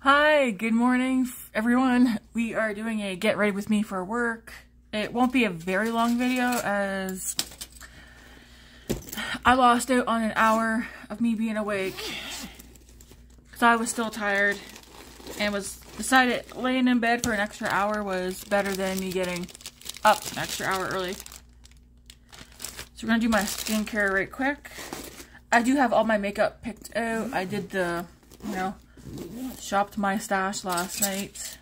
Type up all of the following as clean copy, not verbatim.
Hi, good morning everyone. We are doing a get ready with me for work. It won't be a very long video as I lost out on an hour of me being awake because I was still tired and decided laying in bed for an extra hour was better than me getting up an extra hour early. So we're gonna do my skincare right quick. I do have all my makeup picked out. I did the, shopped my stash last night.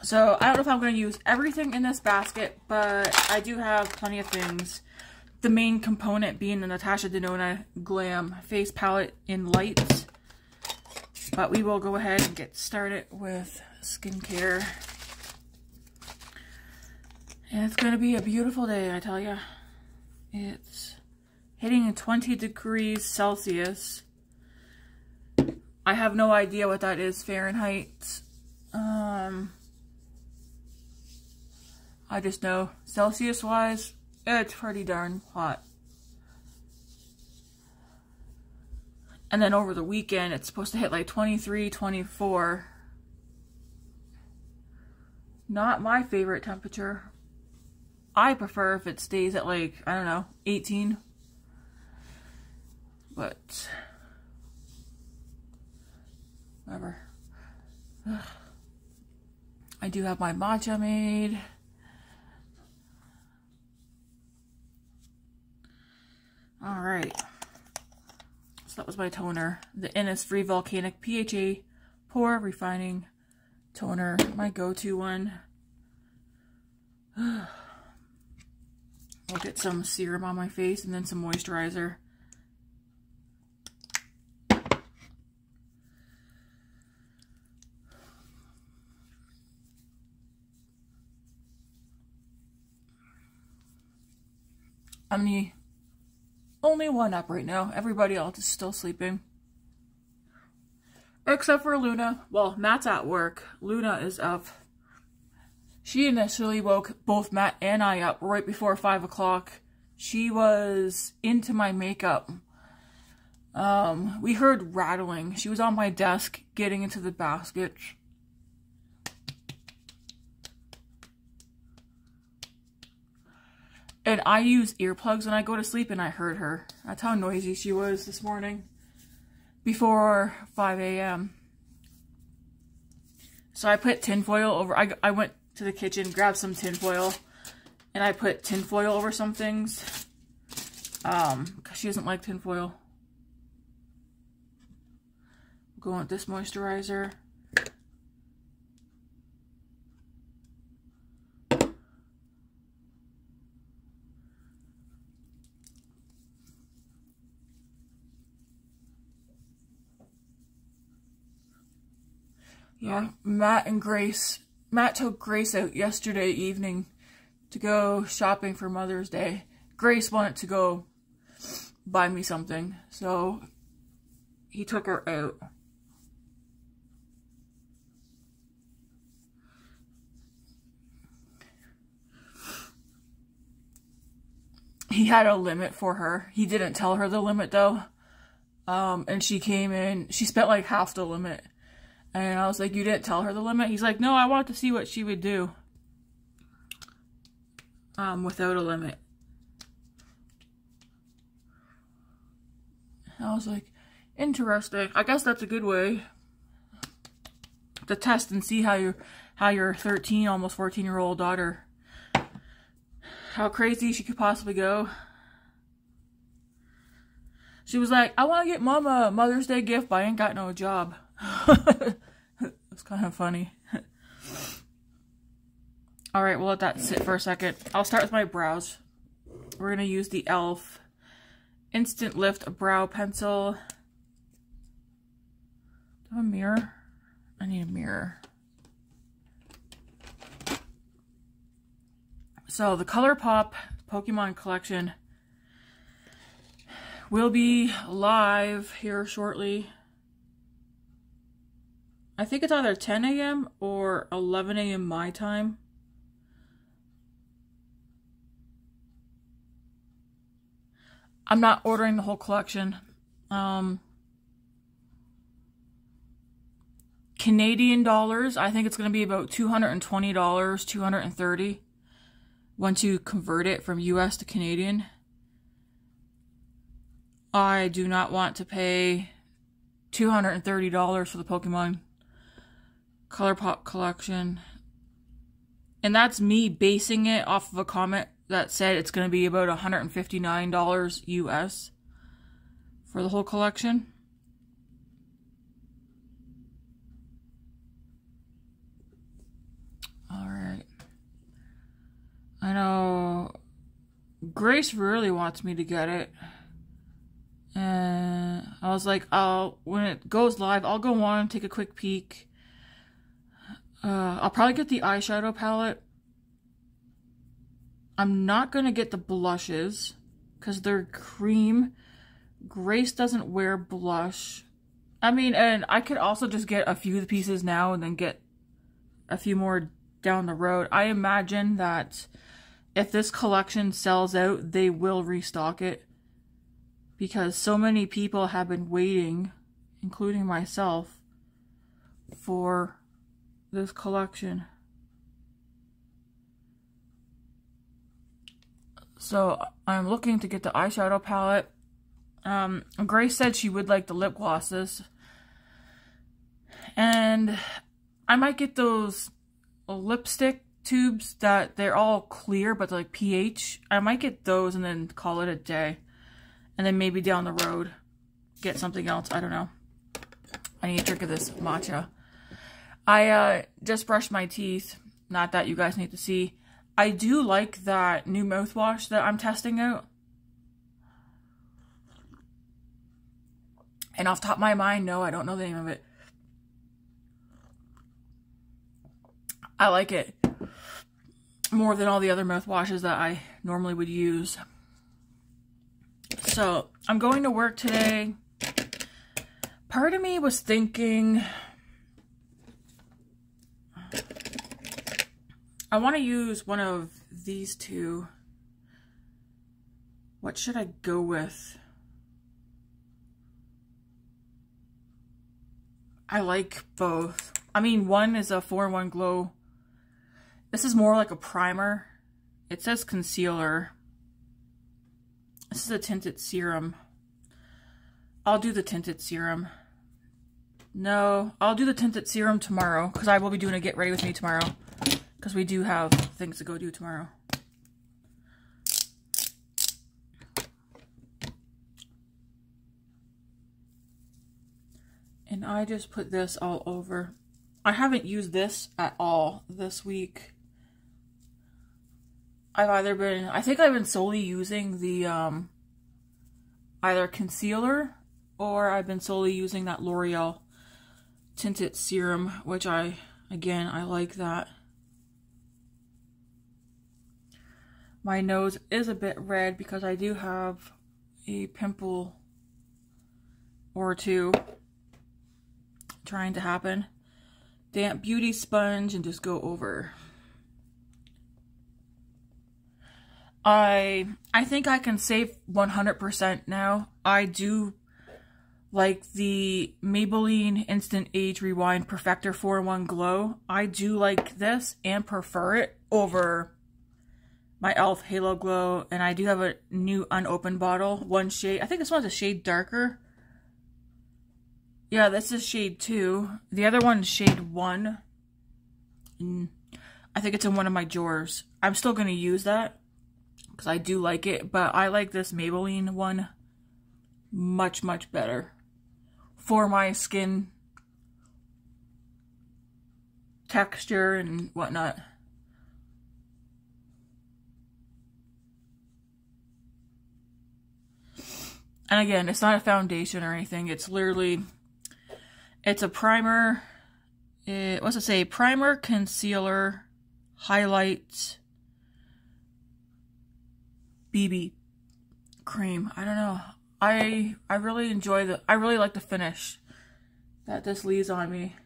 So I don't know if I'm going to use everything in this basket, but I do have plenty of things. The main component being the Natasha Denona Glam face palette in light. But we will go ahead and get started with skincare. And it's going to be a beautiful day, I tell you. It's hitting 20 degrees Celsius. I have no idea what that is Fahrenheit. I just know Celsius wise, it's pretty darn hot. And then over the weekend, it's supposed to hit like 23, 24. Not my favorite temperature. I prefer if it stays at like, I don't know, 18. But whatever. Ugh. I do have my matcha made. Alright. So that was my toner. The Innisfree Volcanic PHA Pore Refining Toner. My go-to one. I'll get some serum on my face and then some moisturizer. I'm the only one up right now. Everybody else is still sleeping. Except for Luna. Well, Matt's at work. Luna is up. She initially woke both Matt and I up right before 5 o'clock. She was into my makeup. We heard rattling. She was on my desk getting into the basket. And I use earplugs when I go to sleep, and I heard her. That's how noisy she was this morning. Before 5 a.m. So I put tinfoil over. I went to the kitchen, grabbed some tinfoil, and I put tinfoil over some things. Because she doesn't like tinfoil. Go on with this moisturizer. Yeah, Matt took Grace out yesterday evening to go shopping for Mother's Day. Grace wanted to go buy me something, so he took her out. He had a limit for her. He didn't tell her the limit though. And she came in, she spent like half the limit. And I was like, you didn't tell her the limit? He's like, no, I wanted to see what she would do. Without a limit. I was like, interesting. I guess that's a good way to test and see how your 13, almost 14-year-old daughter, how crazy she could possibly go. She was like, I want to get Mom a Mother's Day gift, but I ain't got no job. It's kind of funny. Alright, we'll let that sit for a second. I'll start with my brows. We're going to use the e.l.f. Instant Lift Brow Pencil. Do I have a mirror? I need a mirror. So, the ColourPop Pokemon Collection will be live here shortly. I think it's either 10 a.m. or 11 a.m. my time. I'm not ordering the whole collection. Canadian dollars, I think it's going to be about $220, $230 once you convert it from US to Canadian. I do not want to pay $230 for the Pokemon ColourPop collection. And that's me basing it off of a comment that said it's going to be about $159 US for the whole collection. Alright. I know Grace really wants me to get it. And I was like, when it goes live, I'll go on and take a quick peek. I'll probably get the eyeshadow palette. I'm not going to get the blushes because they're cream. Grace doesn't wear blush. I mean, and I could also just get a few of the pieces now and then get a few more down the road. I imagine that if this collection sells out, they will restock it because so many people have been waiting, including myself, for this collection. So I'm looking to get the eyeshadow palette. Grace said she would like the lip glosses. And I might get those lipstick tubes that they're all clear but they're like pH. I might get those and then call it a day. And then maybe down the road get something else. I don't know. I need a drink of this matcha. I just brushed my teeth. Not that you guys need to see. I do like that new mouthwash that I'm testing out. And off the top of my mind, no, I don't know the name of it. I like it more than all the other mouthwashes that I normally would use. So, I'm going to work today. Part of me was thinking I want to use one of these two. What should I go with? I like both. I mean, one is a 4-in-1 glow. This is more like a primer. It says concealer. This is a tinted serum. I'll do the tinted serum. No, I'll do the tinted serum tomorrow because I will be doing a get ready with me tomorrow. Because we do have things to go do tomorrow. And I just put this all over. I haven't used this at all this week. I think I've been solely using the either concealer or I've been solely using that L'Oreal tinted serum, which I like that. My nose is a bit red because I do have a pimple or two trying to happen. Damp beauty sponge and just go over. I think I can say 100% now. I do like the Maybelline Instant Age Rewind Perfector 4-in-1 Glow. I do like this and prefer it over my e.l.f. Halo Glow. And I do have a new unopened bottle. One shade. I think this one's a shade darker. Yeah, this is shade 2. The other one is shade 1. I think it's in one of my drawers. I'm still going to use that because I do like it. But I like this Maybelline one much, much better for my skin texture and whatnot. And again, it's not a foundation or anything. It's literally, it's a primer. What's it say? Primer, concealer, highlight, BB cream. I don't know. I really enjoy I really like the finish that this leaves on me.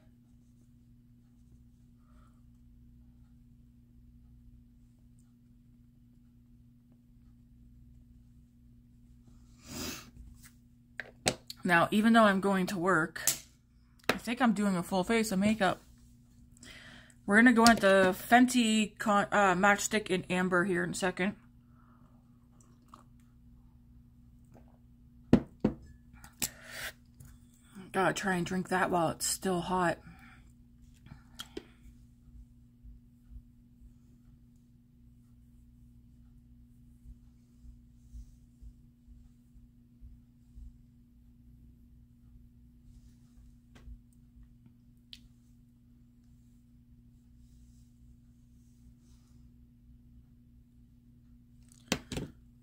Now, even though I'm going to work, think I'm doing a full face of makeup. We're going to go into Fenty Matchstick in Amber here in a second. Gotta try and drink that while it's still hot.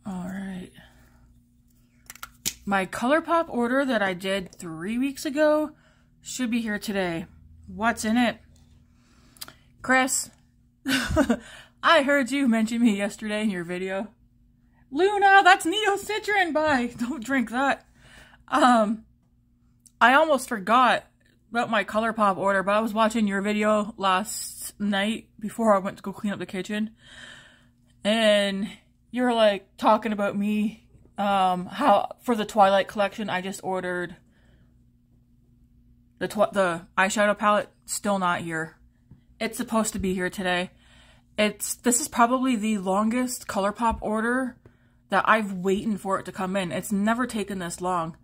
Alright. My ColourPop order that I did 3 weeks ago should be here today. What's in it? Chris, I heard you mention me yesterday in your video. Luna, that's Neocitrin, bye. Don't drink that. I almost forgot about my ColourPop order, but I was watching your video last night before I went to go clean up the kitchen. And you were like talking about me, how for the Twilight collection I just ordered the eyeshadow palette. Still not here. It's supposed to be here today. This is probably the longest ColourPop order that I've waited for it to come in. It's never taken this long.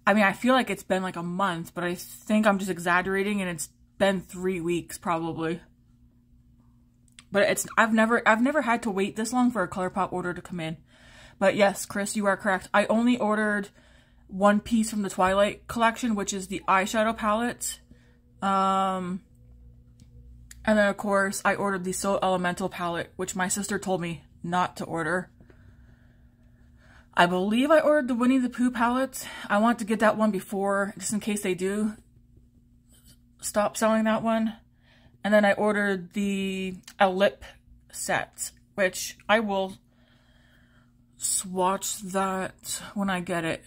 I mean, I feel like it's been like a month, but I think I'm just exaggerating and it's been 3 weeks probably. But I've never had to wait this long for a ColourPop order to come in. But yes, Chris, you are correct. I only ordered one piece from the Twilight collection, which is the eyeshadow palette. And then of course I ordered the So Elemental palette, which my sister told me not to order. I believe I ordered the Winnie the Pooh palette. I want to get that one before, just in case they do stop selling that one. And then I ordered a lip set, which I will swatch that when I get it.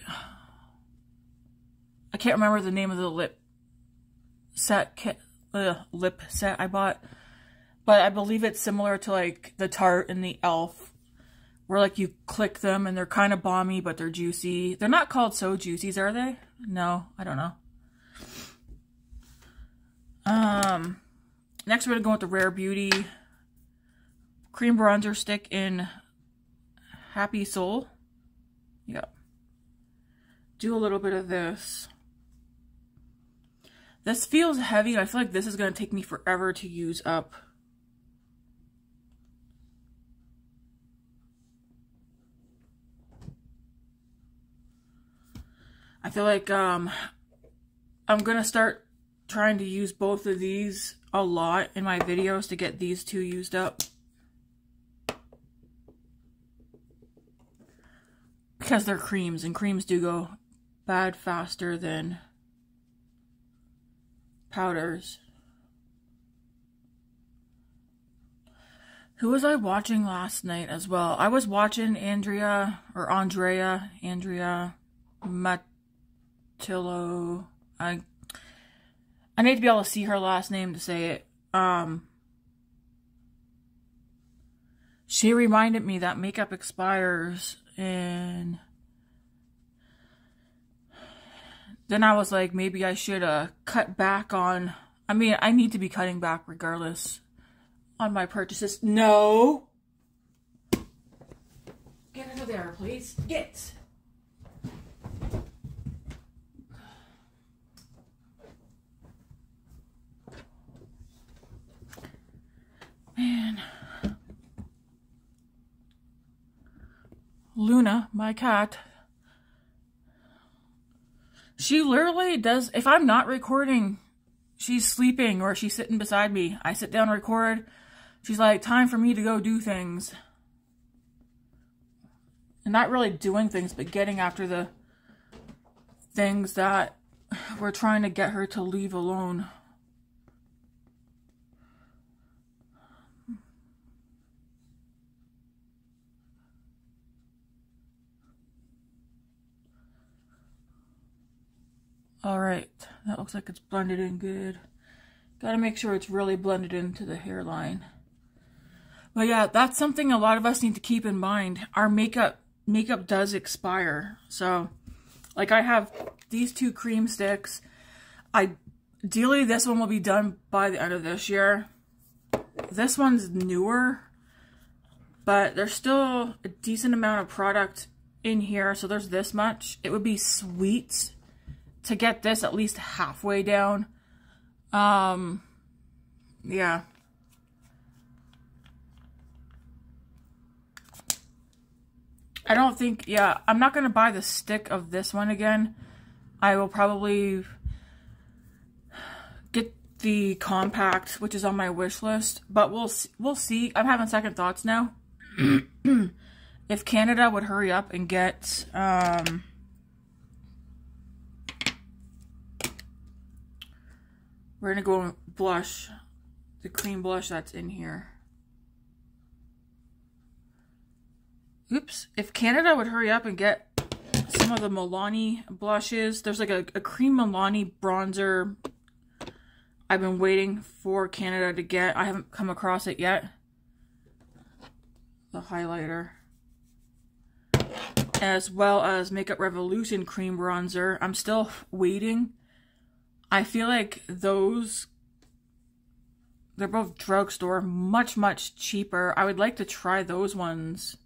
I can't remember the name of the lip set I bought, but I believe it's similar to like the Tarte and the e.l.f., where like you click them and they're kind of balmy, but they're juicy. They're not called So Juicies, are they? No, I don't know. Next we're going to go with the Rare Beauty Cream Bronzer Stick in Happy Soul. Yep. Do a little bit of this. This feels heavy. I feel like this is going to take me forever to use up. I feel like I'm going to start trying to use both of these a lot in my videos to get these two used up. Because they're creams, and creams do go bad faster than powders. Who was I watching last night as well? I was watching Andrea Matillo. I need to be able to see her last name to say it. She reminded me that makeup expires, and then I was like, maybe I should cut back on, I mean, I need to be cutting back regardless on my purchases. No! Get out of there, please. Get! Man. Luna, my cat, she literally does, if I'm not recording, she's sleeping or she's sitting beside me. I sit down and record. She's like, time for me to go do things. And not really doing things, but getting after the things that we're trying to get her to leave alone. Alright, that looks like it's blended in good. Gotta make sure it's really blended into the hairline. But yeah, that's something a lot of us need to keep in mind. Our makeup does expire. So, like I have these two cream sticks. I Ideally, this one will be done by the end of this year. This one's newer, but there's still a decent amount of product in here, so there's this much. It would be sweet to get this at least halfway down. Yeah. I don't think, yeah, I'm not going to buy the stick of this one again. I will probably get the compact, which is on my wish list, but we'll see. I'm having second thoughts now. If Canada would hurry up and get, we're going to go blush, the cream blush that's in here. Oops. If Canada would hurry up and get some of the Milani blushes. There's like a cream Milani bronzer I've been waiting for Canada to get. I haven't come across it yet. The highlighter. As well as Makeup Revolution cream bronzer. I'm still waiting. I feel like those, they're both drugstore, much cheaper. I would like to try those ones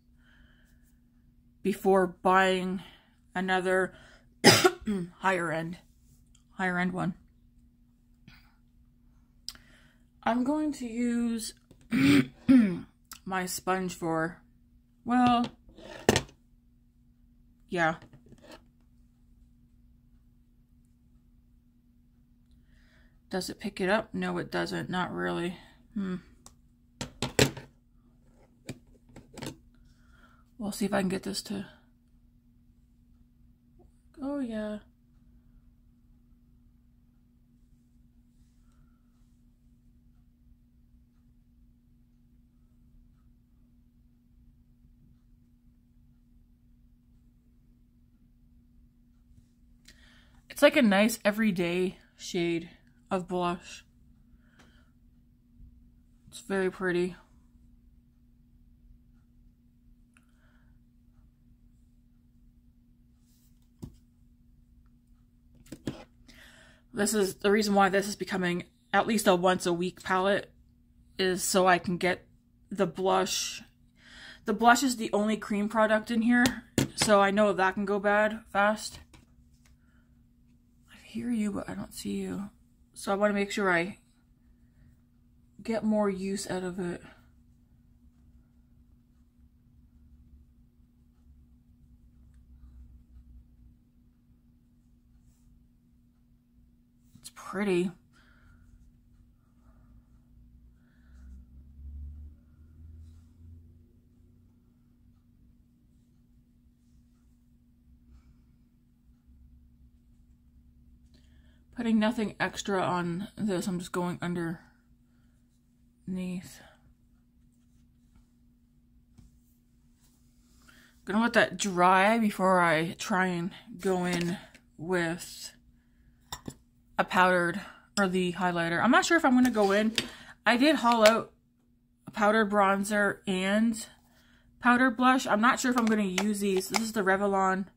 before buying another higher end one. I'm going to use my sponge for, well, yeah. Does it pick it up? No, it doesn't. Not really. We'll see if I can get this to... Oh, yeah. It's like a nice everyday shade of blush. It's very pretty. This is the reason why this is becoming at least a once a week palette, is so I can get the blush. The blush is the only cream product in here, so I know that can go bad fast. I hear you, but I don't see you. So I want to make sure I get more use out of it. It's pretty. Putting nothing extra on this, I'm just going underneath. Gonna let that dry before I try and go in with a powdered, or the highlighter. I'm not sure if I'm gonna go in. I did haul out a powdered bronzer and powdered blush. I'm not sure if I'm gonna use these. This is the Revolution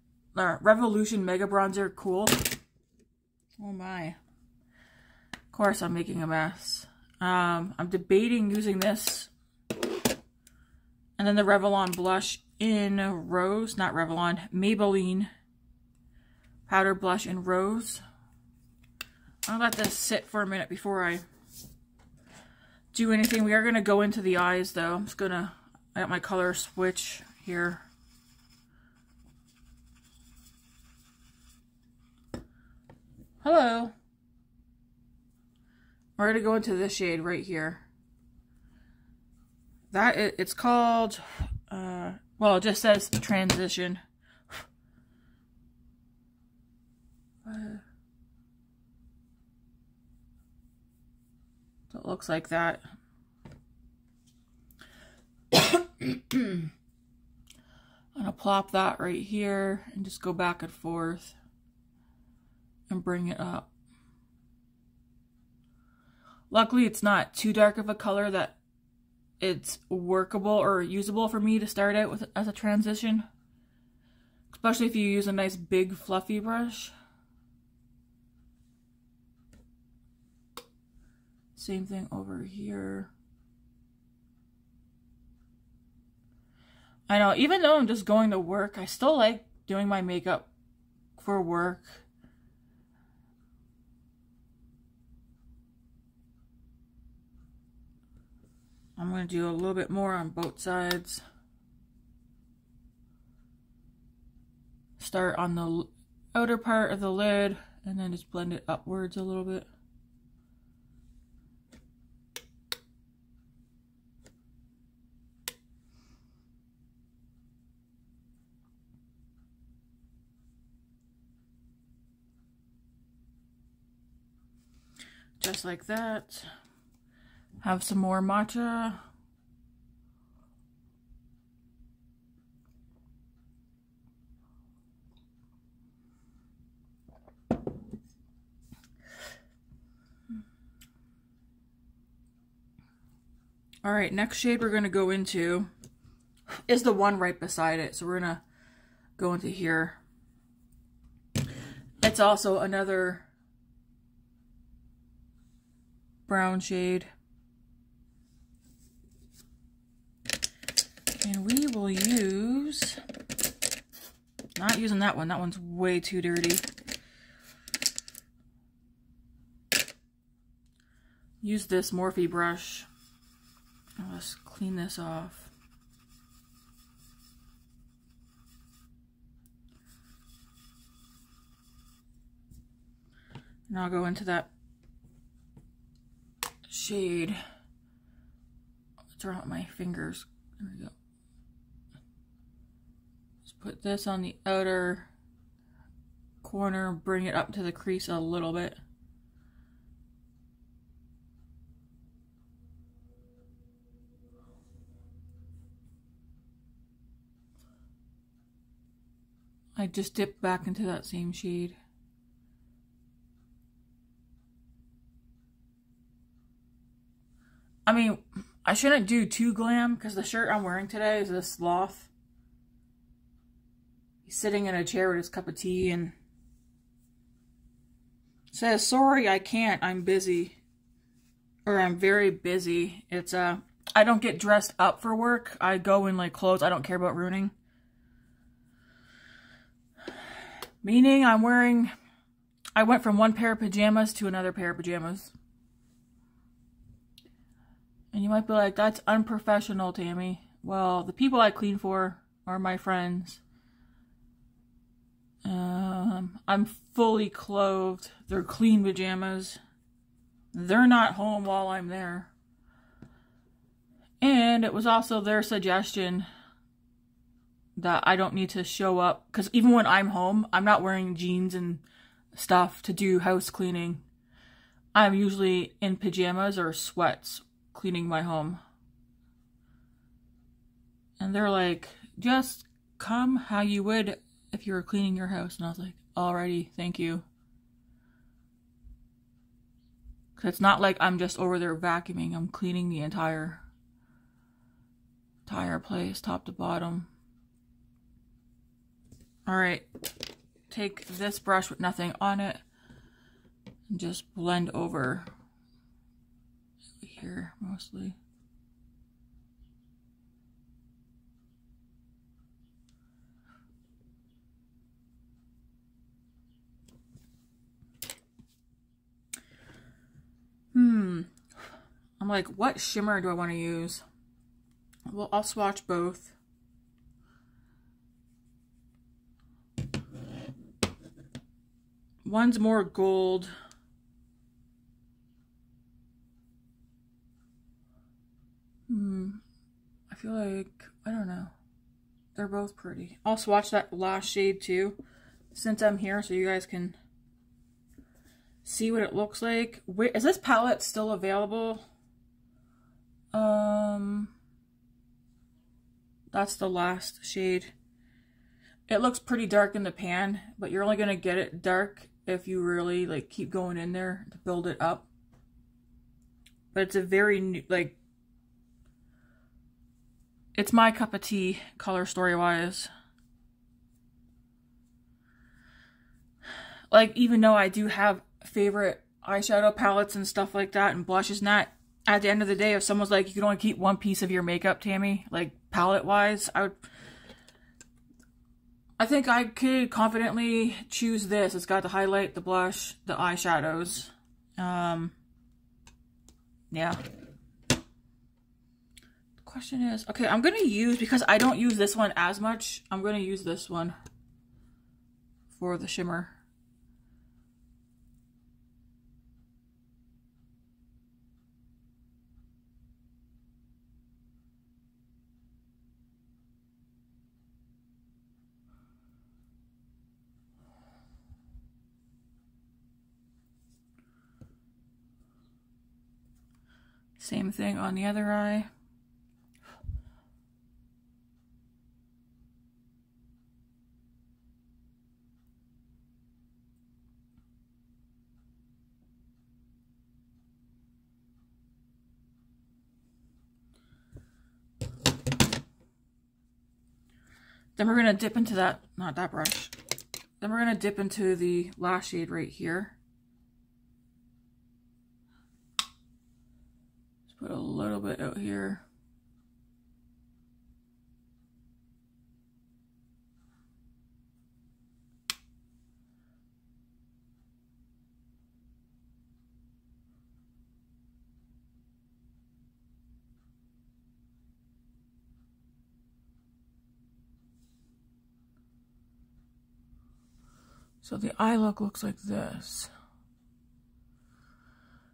Mega Bronzer Cool. Oh my. Of course I'm making a mess. I'm debating using this. And then the Revlon blush in Rose. Not Revlon. Maybelline powder blush in Rose. I'll let this sit for a minute before I do anything. We are going to go into the eyes though. I'm just going to... I got my color switch here. Hello. We're going to go into this shade right here. It's called, well, it just says Transition. So it looks like that. I'm going to plop that right here and just go back and forth and bring it up. Luckily, it's not too dark of a color that it's workable or usable for me to start out with as a transition. Especially if you use a nice big fluffy brush. Same thing over here. I know, even though I'm just going to work, I still like doing my makeup for work. I'm going to do a little bit more on both sides. Start on the outer part of the lid and then just blend it upwards a little bit. Just like that. Have some more matcha. All right, next shade we're gonna go into is the one right beside it. So we're gonna go into here. It's also another brown shade. And we will use, not using that one, that one's way too dirty. Use this Morphe brush. Let's clean this off. And I'll go into that shade. Let's run out my fingers. There we go. Just put this on the outer corner, bring it up to the crease a little bit. I just dipped back into that same shade. I mean, I shouldn't do too glam because the shirt I'm wearing today is this sloth. He's sitting in a chair with his cup of tea and says, "Sorry, I can't. I'm busy." Or I'm very busy. It's I don't get dressed up for work. I go in like clothes I don't care about ruining. Meaning I went from one pair of pajamas to another pair of pajamas. And you might be like, that's unprofessional, Tammy. Well, the people I clean for are my friends. I'm fully clothed. They're clean pajamas. They're not home while I'm there. And it was also their suggestion that I don't need to show up. Because even when I'm home, I'm not wearing jeans and stuff to do house cleaning. I'm usually in pajamas or sweats cleaning my home. And they're like, just come how you would if you were cleaning your house. And I was like, alrighty, thank you. Because it's not like I'm just over there vacuuming. I'm cleaning the entire place, top to bottom. Alright, take this brush with nothing on it and just blend over here mostly. I'm like, what shimmer do I want to use? Well, I'll swatch both. One's more gold. I feel like, I don't know. They're both pretty. I'll swatch that Lash shade too, since I'm here, so you guys can see what it looks like. Wait, is this palette still available? That's the last shade. It looks pretty dark in the pan, but you're only gonna get it dark if you really like keep going in there to build it up. But it's a very new, like, it's my cup of tea color story wise. Like, even though I do have favorite eyeshadow palettes and stuff like that and blushes. Not at the end of the day, if someone's like, you can only keep one piece of your makeup, Tammy, like palette wise, I think I could confidently choose this. It's got the highlight, the blush, the eyeshadows. Yeah. The question is, okay, I'm going to use, because I don't use this one as much, I'm going to use this one for the shimmer. Same thing on the other eye. Then we're going to dip into that, not that brush. Then we're going to dip into the lash shade right here. Just put a little bit out here. So the eye look looks like this.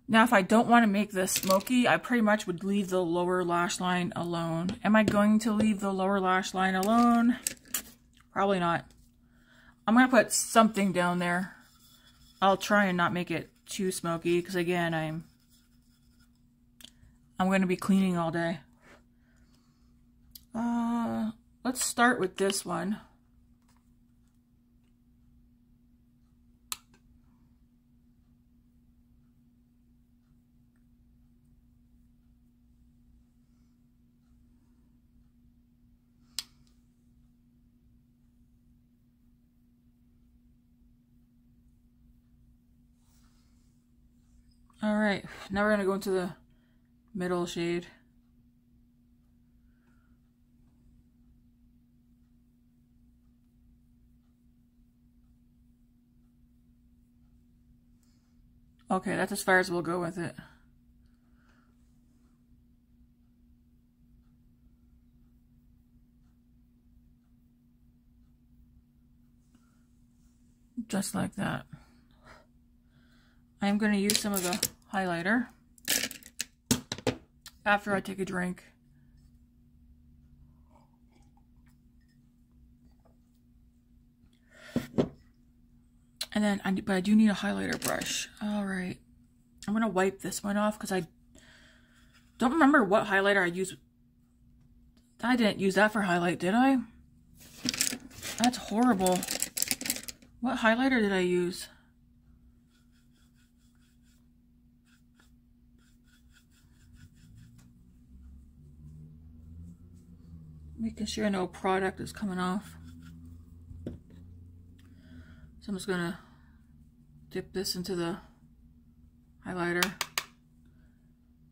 Now, if I don't want to make this smoky, I pretty much would leave the lower lash line alone. Am I going to leave the lower lash line alone? Probably not. I'm going to put something down there. I'll try and not make it too smoky, because again, I'm going to be cleaning all day. Let's start with this one. All right, now we're gonna go into the middle shade. Okay, that's as far as we'll go with it. Just like that. I'm going to use some of the highlighter after I take a drink. And then, but I do need a highlighter brush. All right. I'm going to wipe this one off because I don't remember what highlighter I used. I didn't use that for highlight, did I? That's horrible. What highlighter did I use? Making sure no product is coming off. So I'm just gonna dip this into the highlighter.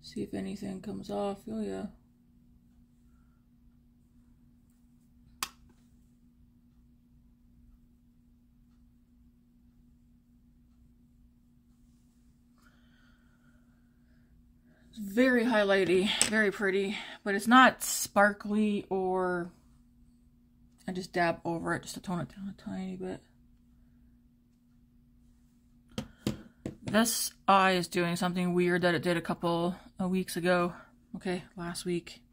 See if anything comes off. Oh yeah. It's very highlighty, very pretty, but it's not sparkly or I just dab over it just to tone it down a tiny bit. This eye is doing something weird that it did a couple of weeks ago. Okay, last week.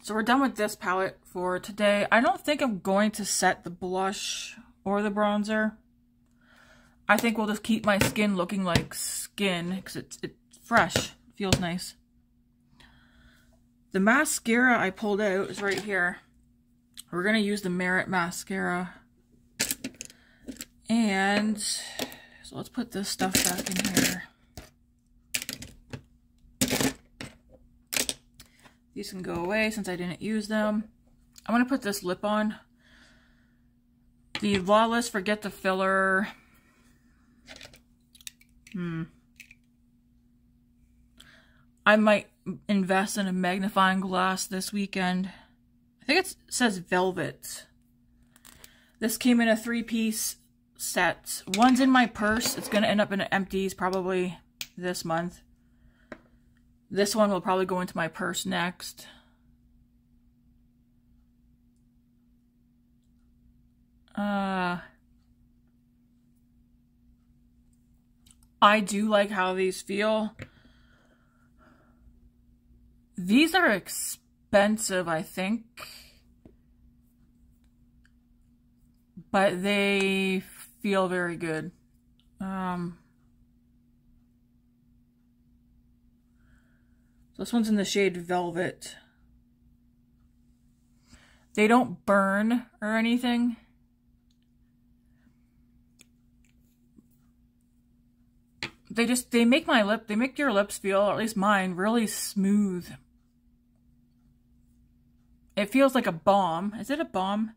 So we're done with this palette for today. I don't think I'm going to set the blush or the bronzer. I think we'll just keep my skin looking like skin because it's fresh. It feels nice. The mascara I pulled out is right here. We're going to use the Merit mascara. And so let's put this stuff back in here. These can go away since I didn't use them. I'm going to put this lip on. The Lawless Forget the Filler I might invest in a magnifying glass this weekend. I think it says velvet. This came in a 3-piece set. One's in my purse. It's going to end up in empties probably this month. This one will probably go into my purse next. I do like how these feel. These are expensive, I think. But they feel very good. This one's in the shade Velvet. They don't burn or anything. They make your lips feel, or at least mine, really smooth. It feels like a balm. Is it a balm?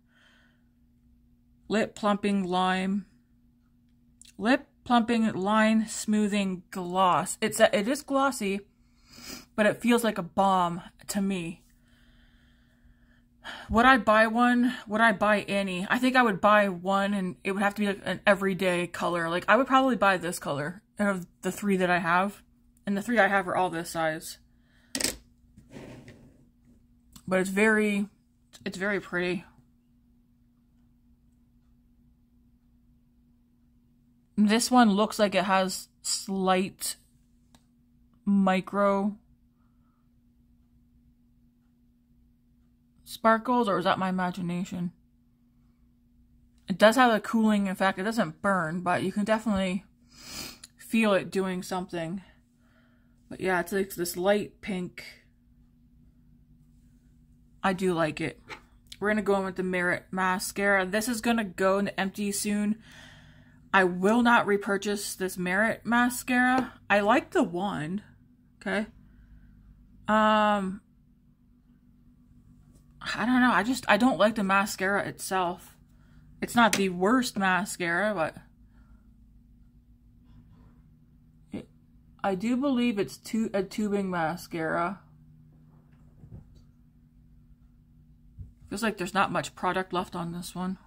Lip plumping line smoothing gloss. It is glossy, but it feels like a balm to me. Would I buy one? Would I buy any? I think I would buy one, and it would have to be like an everyday color. Like, I would probably buy this color out of the 3 that I have. And the 3 I have are all this size. But it's very pretty. This one looks like it has slight micro sparkles, or is that my imagination? It does have a cooling effect. It doesn't burn, but you can definitely feel it doing something. But yeah, it's like this light pink. I do like it. We're gonna go in with the Merit mascara. This is gonna go into empty soon. I will not repurchase this Merit mascara. I like the wand. Okay. I don't know. I don't like the mascara itself. It's not the worst mascara, but I do believe it's a tubing mascara. Feels like there's not much product left on this one.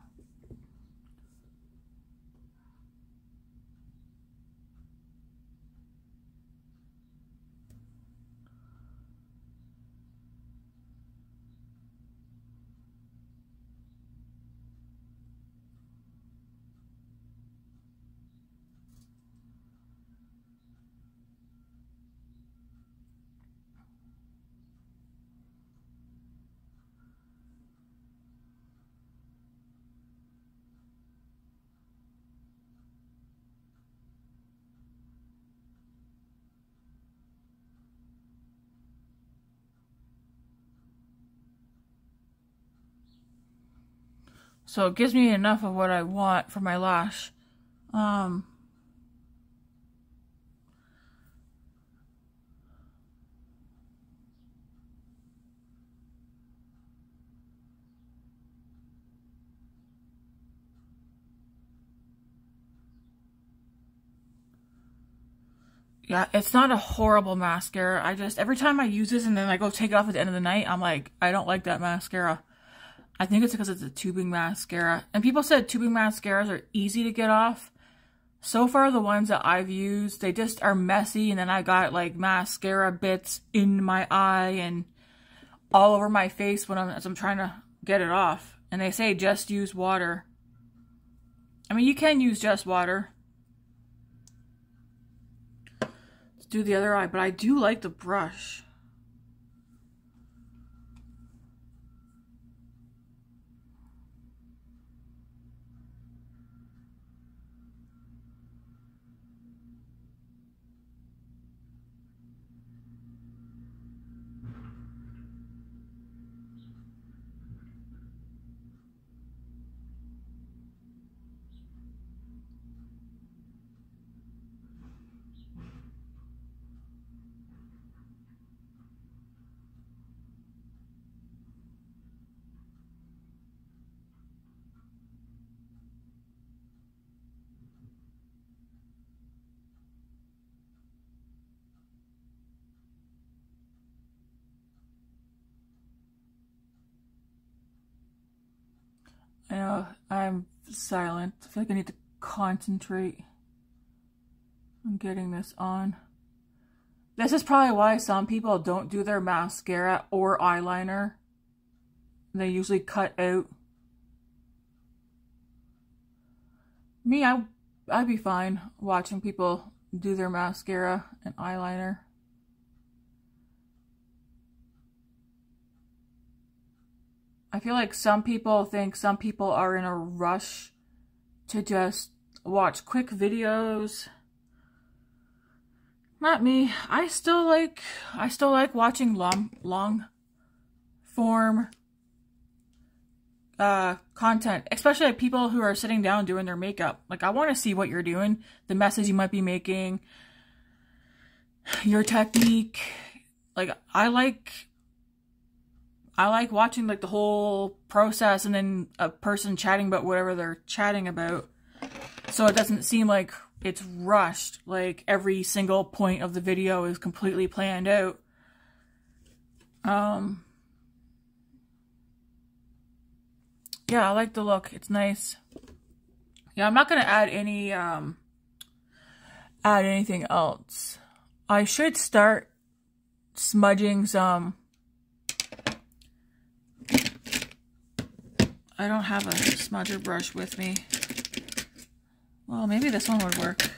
So it gives me enough of what I want for my lash. Yeah, it's not a horrible mascara. Every time I use this and then I go take it off at the end of the night, I'm like, I don't like that mascara. I think it's because it's a tubing mascara. And people said tubing mascaras are easy to get off. So far, the ones that I've used, they just are messy. And then I got like mascara bits in my eye and all over my face as I'm trying to get it off. And they say just use water. I mean, you can use just water. Let's do the other eye. But I do like the brush. I know I'm silent. I feel like I need to concentrate on getting this on. This is probably why some people don't do their mascara or eyeliner. They usually cut out. Me, I'd be fine watching people do their mascara and eyeliner. I feel like some people think some people are in a rush to just watch quick videos. Not me. I still like watching long form content, especially like people who are sitting down doing their makeup. Like, I want to see what you're doing, the messes you might be making, your technique. Like, I like watching like the whole process and then a person chatting about whatever they're chatting about. So it doesn't seem like it's rushed, like every single point of the video is completely planned out. Yeah, I like the look. It's nice. Yeah, I'm not gonna add anything else. I should start smudging some. I don't have a smudger brush with me. Well, maybe this one would work.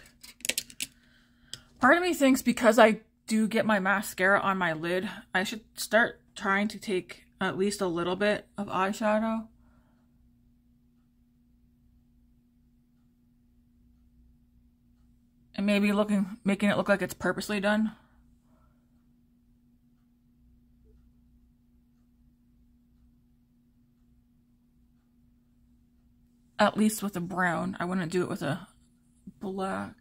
Part of me thinks because I do get my mascara on my lid, I should start trying to take at least a little bit of eyeshadow. And maybe making it look like it's purposely done. At least with a brown. I wouldn't do it with a black.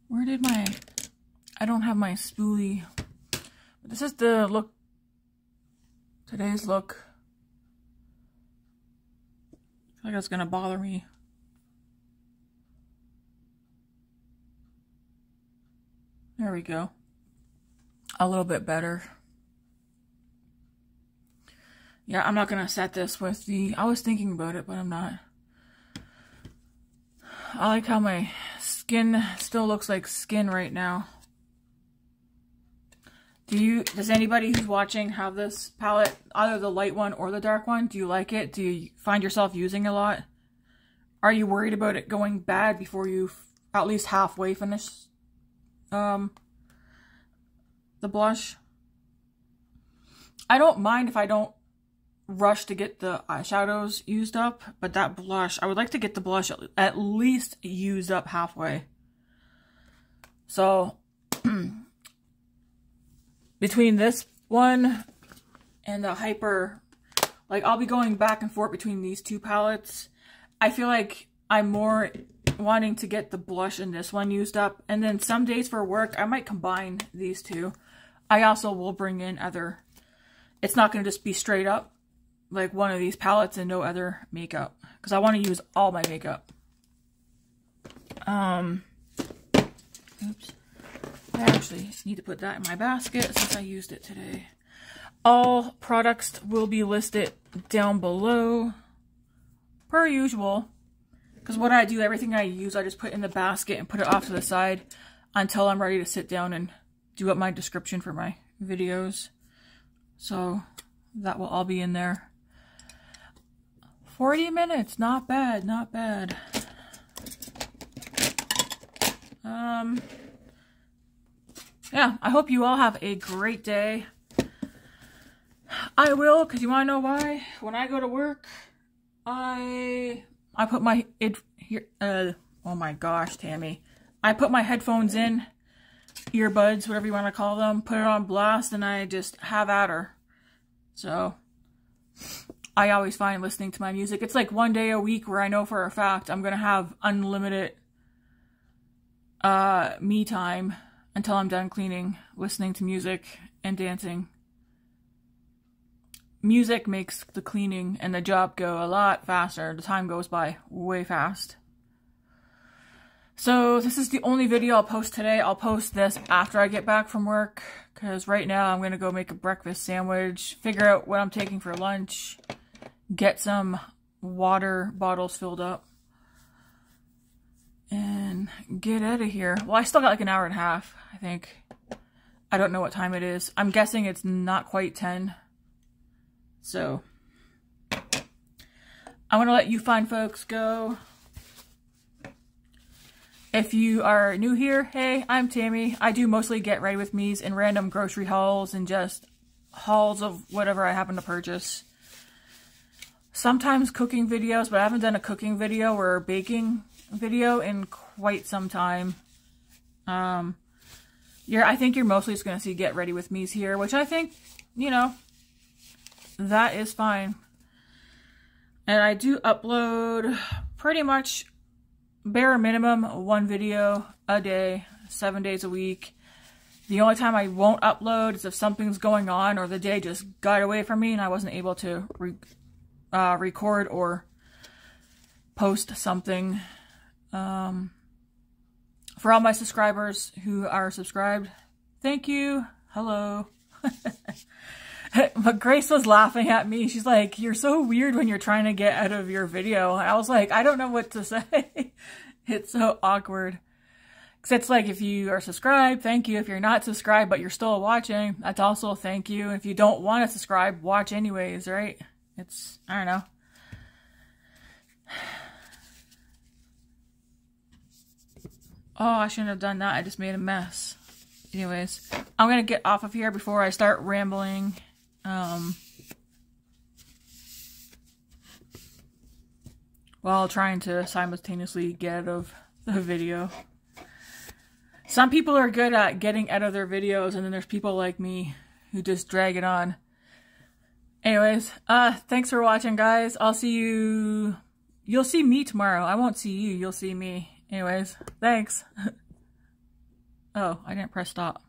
Where did my... I don't have my spoolie. But this is the look. Today's look. I feel like that's gonna bother me. There we go. A little bit better. Yeah, I'm not gonna set this with the... I was thinking about it, but I'm not. I like how my skin still looks like skin right now. Does anybody who's watching have this palette, either the light one or the dark one? Do you like it? Do you find yourself using a lot? Are you worried about it going bad before you at least halfway finish the blush? I don't mind if I don't rush to get the eyeshadows used up, but that blush, I would like to get the blush at least used up halfway. So between this one and the Hyper, like, I'll be going back and forth between these two palettes. I feel like I'm more wanting to get the blush in this one used up, and then some days for work I might combine these two. I also will bring in other, it's not going to just be straight up like one of these palettes and no other makeup, because I want to use all my makeup. Oops. I actually need to put that in my basket since I used it today. All products will be listed down below, per usual. Because what I do, everything I use, I just put in the basket and put it off to the side until I'm ready to sit down and do up my description for my videos. So that will all be in there. 40 minutes, not bad, not bad. Yeah, I hope you all have a great day. I will, because you want to know why? When I go to work, I put my oh my gosh, Tammy. I put my headphones in, earbuds, whatever you want to call them, put it on blast, and I just have at her. So I always find listening to my music, it's like one day a week where I know for a fact I'm going to have unlimited me time until I'm done cleaning, listening to music and dancing. music makes the cleaning and the job go a lot faster. The time goes by way fast. So this is the only video I'll post today. I'll post this after I get back from work, because right now I'm going to go make a breakfast sandwich, figure out what I'm taking for lunch, get some water bottles filled up, and get out of here. Well, I still got like an hour and a half, I think. I don't know what time it is. I'm guessing it's not quite 10. So I'm going to let you fine folks go. If you are new here, hey, I'm Tammy. I do mostly get ready with me's and random grocery hauls and just hauls of whatever I happen to purchase. Sometimes cooking videos, but I haven't done a cooking video or a baking video in quite some time. I think you're mostly just going to see get ready with me's here, which I think, you know, that is fine. And I do upload pretty much bare minimum 1 video a day, 7 days a week. The only time I won't upload is if something's going on or the day just got away from me and I wasn't able to record or post something. For all my subscribers who are subscribed, thank you. Hello. But Grace was laughing at me. She's like, you're so weird when you're trying to get out of your video. I was like, I don't know what to say. It's so awkward. Because it's like, if you are subscribed, thank you. If you're not subscribed, but you're still watching, that's also a thank you. If you don't want to subscribe, watch anyways, right? It's, I don't know. Oh, I shouldn't have done that. I just made a mess. Anyways, I'm going to get off of here before I start rambling. While trying to simultaneously get out of the video. Some people are good at getting out of their videos, and then there's people like me who just drag it on. Anyways, thanks for watching, guys. I'll see you. You'll see me tomorrow. I won't see you. You'll see me. Anyways, thanks. Oh, I didn't press stop.